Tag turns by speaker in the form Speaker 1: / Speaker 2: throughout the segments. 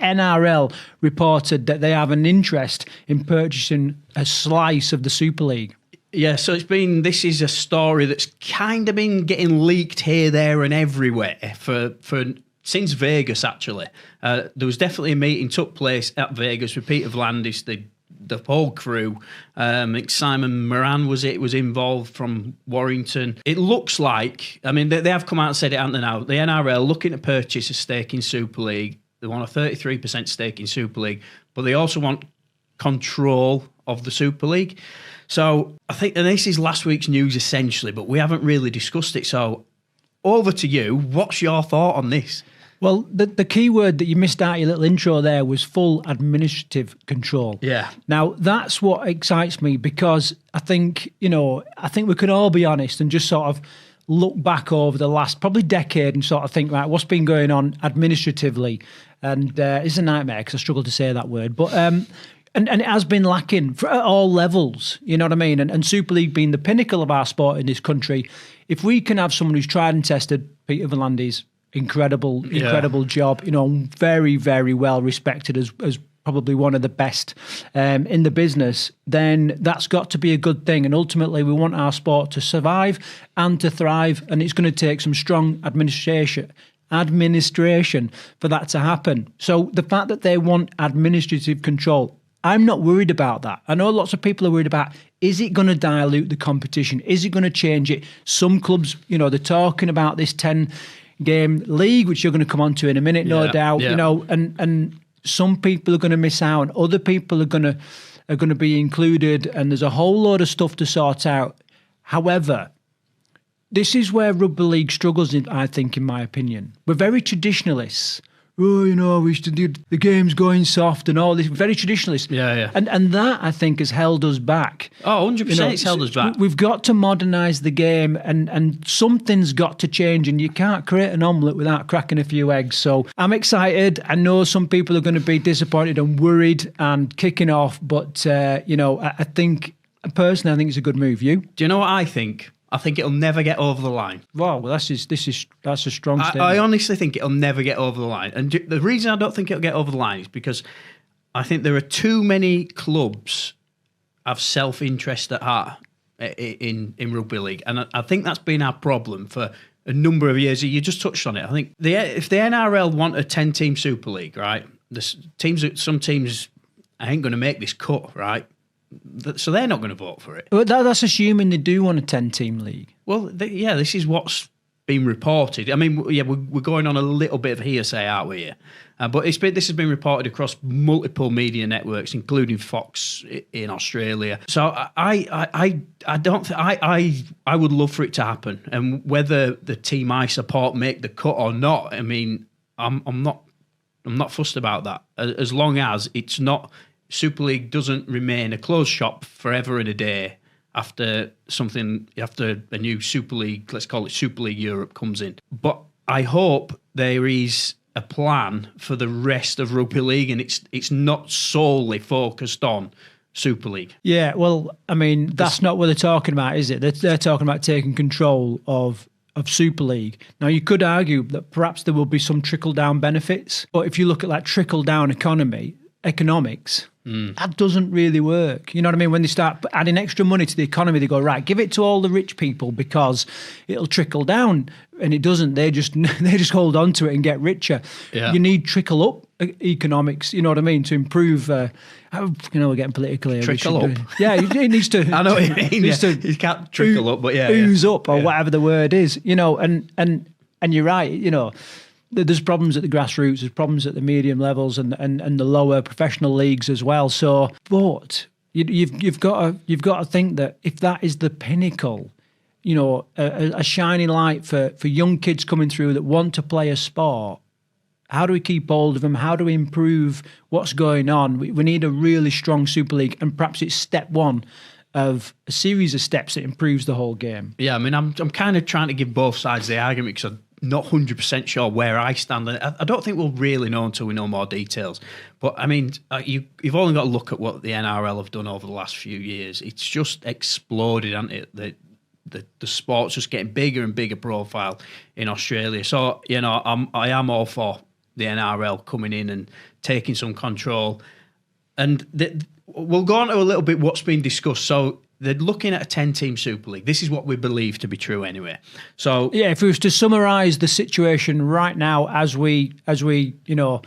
Speaker 1: NRL reported that they have an interest in purchasing a slice of the Super League.
Speaker 2: Yeah, so this is a story that's kind of been getting leaked here, there and everywhere for since Vegas, actually. There was definitely a meeting took place at Vegas with Peter V'landys, the whole crew. I think Simon Moran was involved from Warrington. It looks like, I mean, they have come out and said it, haven't they now? The NRL looking to purchase a stake in Super League. They want a 33% stake in Super League, but they also want control of the Super League. So I think, and this is last week's news essentially, but we haven't really discussed it. So over to you. What's your thought on this?
Speaker 1: Well, the key word that you missed out your little intro there was full administrative control.
Speaker 2: Yeah.
Speaker 1: Now, that's what excites me, because I think we can all be honest and just sort of look back over the last probably decade and sort of think, right, what's been going on administratively? And it's a nightmare because I struggle to say that word. But and it has been lacking at all levels, you know what I mean? And Super League being the pinnacle of our sport in this country, if we can have someone who's tried and tested, Peter V'landys, incredible job, very, very well respected as probably one of the best in the business, then that's got to be a good thing. And ultimately, we want our sport to survive and to thrive, and it's going to take some strong administration for that to happen. So the fact that they want administrative control, I'm not worried about that. I know lots of people are worried about, is it going to dilute the competition? Is it going to change it? Some clubs, they're talking about this 10-game league, which you're going to come on to in a minute, no doubt, and some people are going to miss out, and other people are going to be included, and there's a whole load of stuff to sort out. However, this is where rugby league struggles, I think, in my opinion. We're very traditionalists. Oh, we should do the game's going soft and all this. Very traditionalist.
Speaker 2: Yeah.
Speaker 1: And that, I think, has held us back.
Speaker 2: Oh, 100% it's held us back.
Speaker 1: We've got to modernise the game, and something's got to change, and you can't create an omelette without cracking a few eggs. So I'm excited. I know some people are going to be disappointed and worried and kicking off, but, I think, personally, I think it's a good move. You?
Speaker 2: Do you know what I think? I think it'll never get over the line.
Speaker 1: Well, that's a strong statement.
Speaker 2: I honestly think it'll never get over the line. And the reason I don't think it'll get over the line is because I think there are too many clubs have self-interest at heart in rugby league. And I think that's been our problem for a number of years. You just touched on it. I think if the NRL want a 10-team Super League, right, some teams ain't going to make this cut, right? So they're not going to vote for it.
Speaker 1: But that's assuming they do want a 10-team league.
Speaker 2: Well, this is what's been reported. I mean, we're going on a little bit of hearsay, aren't we? Here? But this has been reported across multiple media networks, including Fox in Australia. So I would love for it to happen, and whether the team I support make the cut or not, I mean, I'm not fussed about that, as long as it's not. Super League doesn't remain a closed shop forever and a day after a new Super League, let's call it Super League Europe, comes in. But I hope there is a plan for the rest of rugby league, and it's not solely focused on Super League.
Speaker 1: Yeah, well, I mean, that's not what they're talking about, is it? They're talking about taking control of Super League. Now, you could argue that perhaps there will be some trickle-down benefits, but if you look at trickle-down economics, that doesn't really work. You know what I mean? When they start adding extra money to the economy, they go, right, give it to all the rich people because it'll trickle down, and it doesn't. They just hold on to it and get richer. Yeah. You need trickle up economics. You know what I mean? To improve. We're getting political here.
Speaker 2: Trickle up.
Speaker 1: Yeah, it needs to.
Speaker 2: I know what you mean. You can't trickle up, but
Speaker 1: ooze up or whatever the word is. And you're right. There's problems at the grassroots, there's problems at the medium levels and the lower professional leagues as well. So, but you've got to think that if that is the pinnacle, a shining light for young kids coming through that want to play a sport, how do we keep hold of them? How do we improve what's going on? We need a really strong Super League, and perhaps it's step one of a series of steps that improves the whole game.
Speaker 2: Yeah, I mean, I'm kind of trying to give both sides the argument because not 100% sure where I stand. I don't think we'll really know until we know more details. But, I mean, you've only got to look at what the NRL have done over the last few years. It's just exploded, hasn't it? The sport's just getting bigger and bigger profile in Australia. So, I am all for the NRL coming in and taking some control. And we'll go on to a little bit what's been discussed. So they're looking at a 10-team Super League. This is what we believe to be true anyway. So
Speaker 1: yeah, if we was to summarise the situation right now, as we know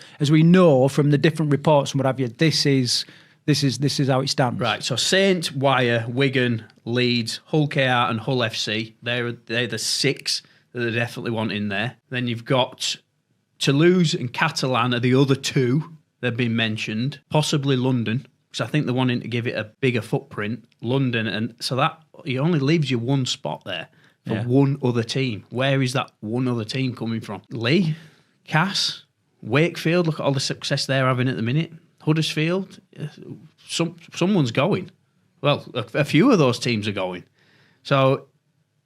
Speaker 1: from the different reports and what have you, this is how it stands.
Speaker 2: Right. So Saint, Wyre, Wigan, Leeds, Hull KR, and Hull FC. They're the 6 that they definitely want in there. Then you've got Toulouse and Catalan are the other 2 that have been mentioned. Possibly London, because I think they're wanting to give it a bigger footprint. London, and so that it only leaves you one spot there for one other team. Where is that one other team coming from? Leigh, Cass, Wakefield. Look at all the success they're having at the minute. Huddersfield. Someone's going. Well, a few of those teams are going. So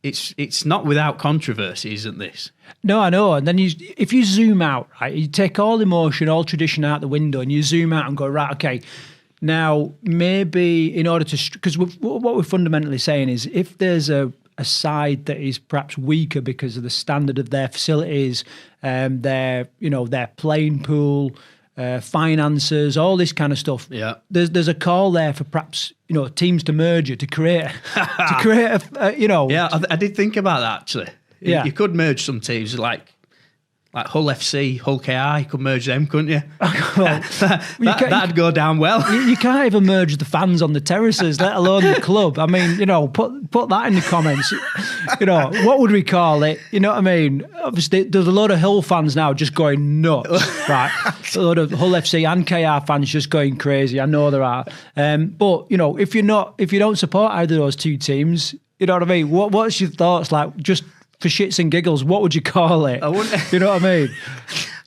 Speaker 2: it's not without controversy, isn't this?
Speaker 1: No, I know. And then if you zoom out, right, you take all emotion, all tradition out the window, and you zoom out and go, right, okay. Now, maybe in order to... Because what we're fundamentally saying is if there's a side that is perhaps weaker because of the standard of their facilities, their playing pool, finances, all this kind of stuff.
Speaker 2: Yeah.
Speaker 1: There's a call there for perhaps, teams to merge to create a.
Speaker 2: Yeah, I did think about that, actually.
Speaker 1: Yeah.
Speaker 2: You could merge some teams like Hull FC, Hull KR, you could merge them, couldn't you?
Speaker 1: Well,
Speaker 2: that'd go down well.
Speaker 1: You can't even merge the fans on the terraces, let alone the club. I mean, put that in the comments. What would we call it? You know what I mean? Obviously, there's a lot of Hull fans now just going nuts, right? A lot of Hull FC and KR fans just going crazy. I know there are. But, if you don't support either of those 2 teams, you know what I mean? What's your thoughts like? Just for shits and giggles, what would you call it? You know what I mean?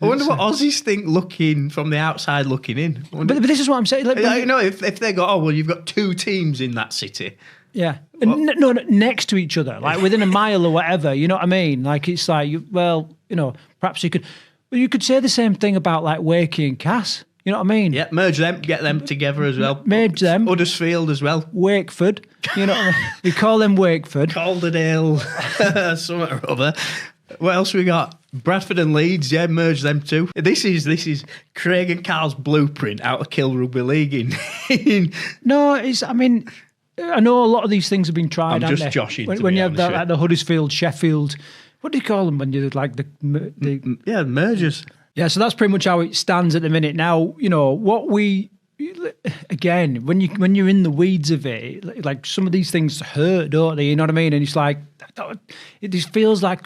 Speaker 2: I wonder what Aussies think looking from the outside looking in.
Speaker 1: But this is what I'm saying. Like,
Speaker 2: if they go, you've got 2 teams in that city.
Speaker 1: Yeah. No, next to each other, like within a mile or whatever, you know what I mean? Like, it's like, perhaps you could say the same thing about like Wakey and Cass. You know what I mean?
Speaker 2: Yeah, merge them, get them together as well.
Speaker 1: Merge them.
Speaker 2: Huddersfield as well.
Speaker 1: Wakeford. You know what I mean? You call them Wakeford.
Speaker 2: Calderdale, something or other. What else we got? Bradford and Leeds, yeah, merge them too. This is Craig and Carl's blueprint out of Kill Rugby League
Speaker 1: No, I know a lot of these things have been tried.
Speaker 2: I'm just joshing.
Speaker 1: When you have that, like the Huddersfield, Sheffield, what do you call them when you like the
Speaker 2: mergers?
Speaker 1: Yeah, so that's pretty much how it stands at the minute. Now, what we again, when you're in the weeds of it, like some of these things hurt, don't they? You know what I mean? And it's like it just feels like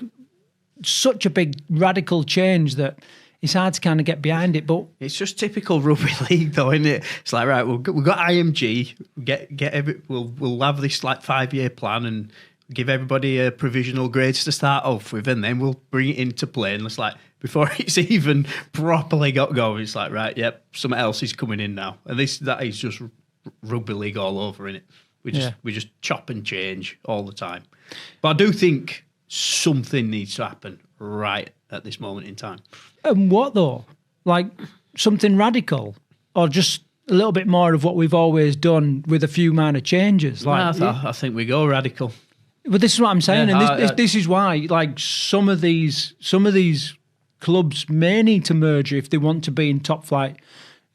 Speaker 1: such a big radical change that it's hard to kind of get behind it. But
Speaker 2: it's just typical rugby league, though, isn't it? It's like, right, we've got IMG, we'll have this like 5-year plan and give everybody a provisional grades to start off with, and then we'll bring it into play. And it's like, before it's even properly got going, it's like, right, yep, something else is coming in now. And that is just rugby league all over, innit? We just chop and change all the time. But I do think something needs to happen right at this moment in time.
Speaker 1: And what though? Like something radical, or just a little bit more of what we've always done with a few minor changes? Like,
Speaker 2: I think we go radical.
Speaker 1: But this is what I'm saying, and this is why, like some of these clubs may need to merge if they want to be in top flight,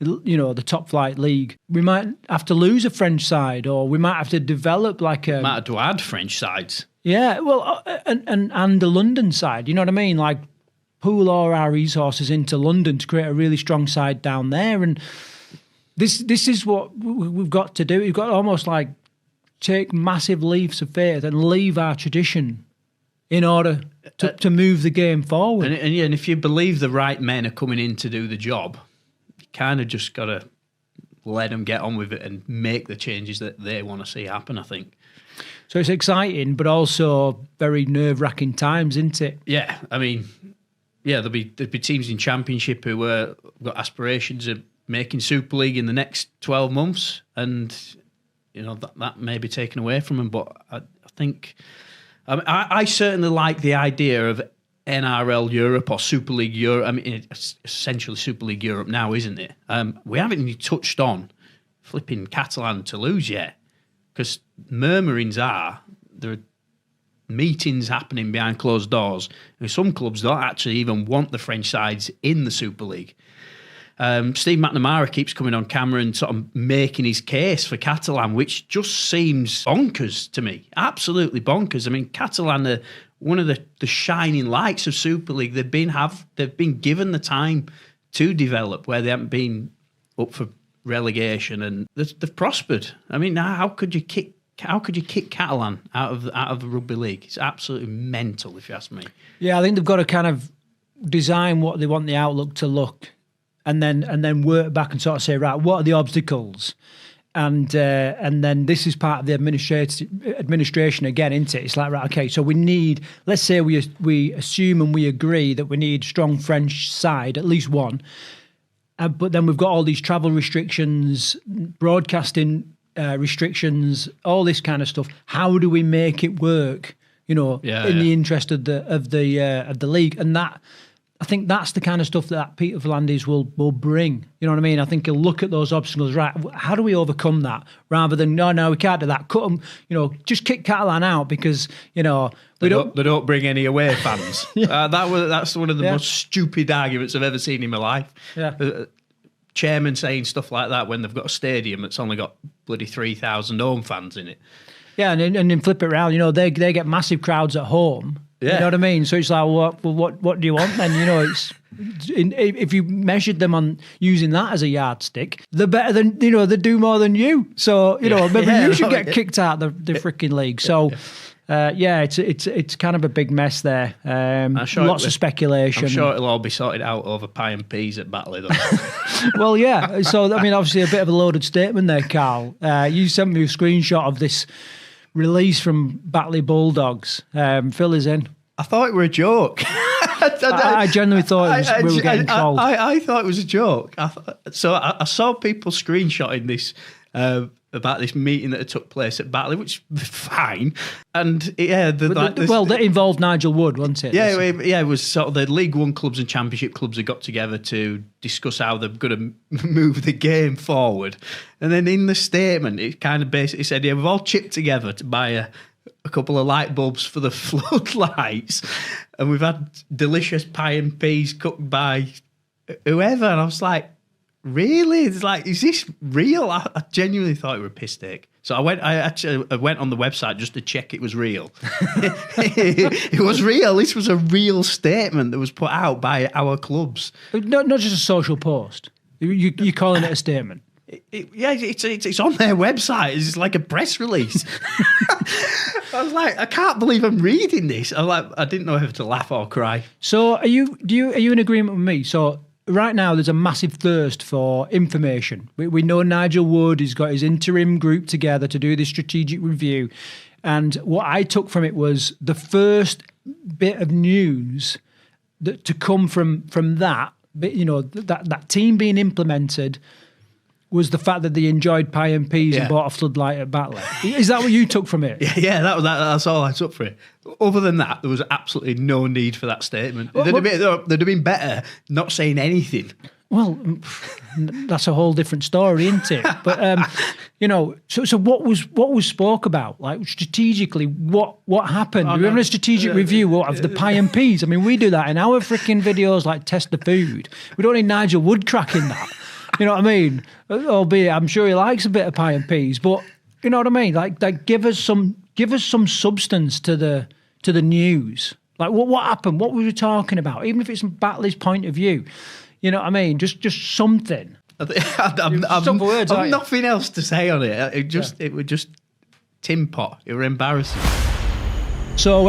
Speaker 1: the top flight league. We might have to lose a French side, or we might have to develop like a...
Speaker 2: Might have to add French sides.
Speaker 1: Yeah, well, and the London side, you know what I mean? Like pool all our resources into London to create a really strong side down there. And this is what we've got to do. We've got to almost like take massive leaps of faith and leave our tradition in order to move the game forward.
Speaker 2: And if you believe the right men are coming in to do the job, you kind of just got to let them get on with it and make the changes that they want to see happen, I think.
Speaker 1: So it's exciting, but also very nerve-wracking times, isn't it?
Speaker 2: Yeah, I mean, there'll be teams in Championship who got aspirations of making Super League in the next 12 months, and that may be taken away from them. But I think... I certainly like the idea of NRL Europe or Super League Europe. I mean, it's essentially Super League Europe now, isn't it? We haven't even touched on flipping Catalan and Toulouse yet, because murmurings are they're meetings happening behind closed doors. And some clubs don't actually even want the French sides in the Super League. Steve McNamara keeps coming on camera and sort of making his case for Catalan, which just seems bonkers to me. Absolutely bonkers. I mean, Catalan are one of the shining lights of Super League. They've been given the time to develop where they haven't been up for relegation, and they've prospered. I mean, how could you kick Catalan out of the rugby league? It's absolutely mental, if you ask me. Yeah,
Speaker 1: I think they've got to kind of design what they want the outlook to look, and then work back and sort of say, right, what are the obstacles? And then this is part of the administration again, isn't it? It's like, right, okay, so we need, let's say we assume and we agree that we need strong French side, at least one. But then we've got all these travel restrictions, broadcasting restrictions, all this kind of stuff. How do we make it work? In the interest of the league, and that. I think that's the kind of stuff that Peter V'landys will bring. You know what I mean? I think he'll look at those obstacles, right, how do we overcome that? Rather than, no, we can't do that. Cut them, just kick Catalan out because, they
Speaker 2: don't bring any away fans. Yeah. That's one of the most stupid arguments I've ever seen in my life.
Speaker 1: Yeah.
Speaker 2: Chairman saying stuff like that when they've got a stadium that's only got bloody 3,000 home fans in it.
Speaker 1: Yeah, and then flip it around. They get massive crowds at home. Yeah. You know what I mean? So it's like, what do you want then? It's if you measured them on using that as a yardstick, they're better than, they do more than you. So, maybe you should get kicked out of the freaking league. So, it's kind of a big mess there. Lots of speculation.
Speaker 2: I'm sure it'll all be sorted out over pie and peas at Batley, though.
Speaker 1: Well, yeah. So, I mean, obviously a bit of a loaded statement there, Karl. You sent me a screenshot of this release from Batley Bulldogs. Fill us in.
Speaker 2: I thought it were a joke.
Speaker 1: I genuinely thought we were getting trolled.
Speaker 2: I thought it was a joke. I saw people screenshotting this about this meeting that took place at Batley, which was fine. And
Speaker 1: that involved Nigel Wood, wasn't it?
Speaker 2: Yeah, it was sort of the League One clubs and Championship clubs had got together to discuss how they're going to move the game forward. And then in the statement, it kind of basically said, we've all chipped together to buy a couple of light bulbs for the floodlights, and we've had delicious pie and peas cooked by whoever. And I was like, really? It's like, is this real? I genuinely thought it were a piss take. So I went on the website just to check it was real. It was real. This was a real statement that was put out by our clubs.
Speaker 1: Not just a social post. You're calling it a statement.
Speaker 2: It's on their website. It's like a press release. I was like, I can't believe I'm reading this. I didn't know whether to laugh or cry.
Speaker 1: So are you in agreement with me? So right now there's a massive thirst for information. We know Nigel Wood has got his interim group together to do this strategic review. And what I took from it was the first bit of news that to come from that, that team being implemented was the fact that they enjoyed pie and peas and bought a floodlight at Batley. Is that what you took from it?
Speaker 2: Yeah, that's all I took for it. Other than that, there was absolutely no need for that statement. They'd have been better not saying anything.
Speaker 1: Well, that's a whole different story, isn't it? But so what was spoke about? Like strategically, what happened? We're having a strategic review of the pie and peas. I mean, we do that in our freaking videos, like Test the Food. We don't need Nigel Wood cracking that. You know what I mean? Albeit, I'm sure he likes a bit of pie and peas, but you know what I mean? Like give us some substance to the news. Like what happened? What were we talking about? Even if it's from Batley's point of view, you know what I mean? Just something.
Speaker 2: I'm nothing else to say on it. It was just tin pot. It was embarrassing.
Speaker 1: So